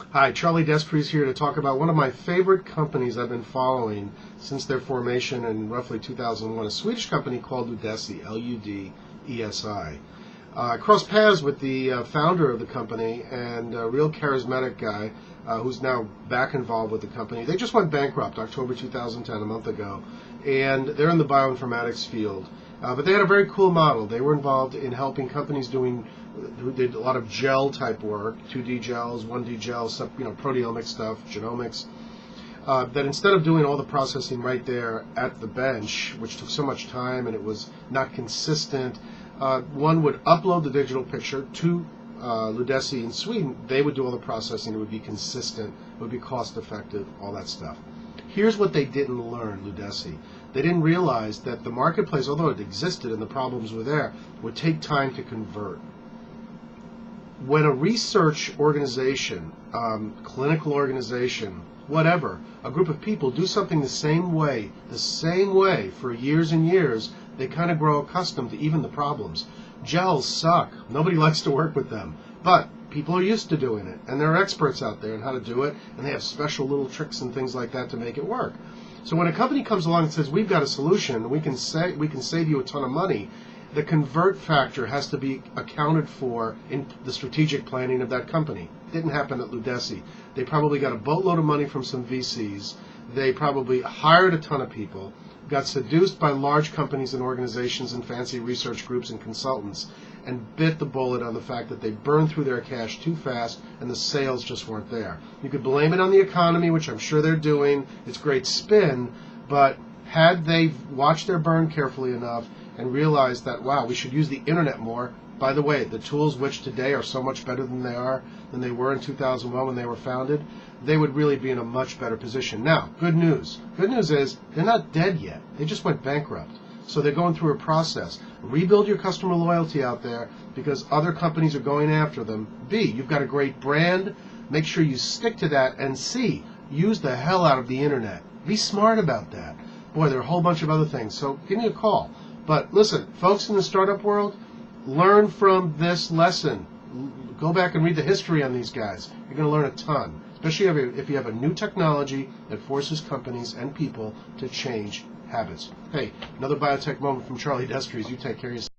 Hi, Charlie Despres here to talk about one of my favorite companies I've been following since their formation in roughly 2001, a Swedish company called Ludesi, Ludesi. I crossed paths with the founder of the company and a real charismatic guy who's now back involved with the company. They just went bankrupt October 2010, a month ago, and they're in the bioinformatics field. But they had a very cool model. They were involved in helping companies who did a lot of gel type work, 2D gels, 1D gels, proteomic stuff, genomics, that instead of doing all the processing right there at the bench, which took so much time and it was not consistent, one would upload the digital picture to Ludesi in Sweden. They would do all the processing. It would be consistent. It would be cost effective, all that stuff. Here's what they didn't learn, Ludesi. They didn't realize that the marketplace, although it existed and the problems were there, would take time to convert. When a research organization, clinical organization, whatever, a group of people do something the same way for years and years, they kind of grow accustomed to even the problems. Gels suck. Nobody likes to work with them. But people are used to doing it, and there are experts out there on how to do it, and they have special little tricks and things like that to make it work. So when a company comes along and says, we've got a solution, we can save you a ton of money, the convert factor has to be accounted for in the strategic planning of that company. It didn't happen at Ludesi. They probably got a boatload of money from some VCs. They probably hired a ton of people, got seduced by large companies and organizations and fancy research groups and consultants, and bit the bullet on the fact that they burned through their cash too fast and the sales just weren't there. You could blame it on the economy, which I'm sure they're doing. It's great spin, but had they watched their burn carefully enough and realized that, wow, we should use the internet more. By the way, the tools which today are so much better than they were in 2001 when they were founded, they would really be in a much better position. Now, good news. Good news is they're not dead yet. They just went bankrupt. So they're going through a process. Rebuild your customer loyalty out there because other companies are going after them. B, you've got a great brand. Make sure you stick to that. And C, use the hell out of the internet. Be smart about that. Boy, there are a whole bunch of other things. So give me a call. But listen, folks in the startup world, learn from this lesson. Go back and read the history on these guys. You're going to learn a ton, especially if you have a new technology that forces companies and people to change habits. Hey, another biotech moment from Charlie Despres. You take care of yourself.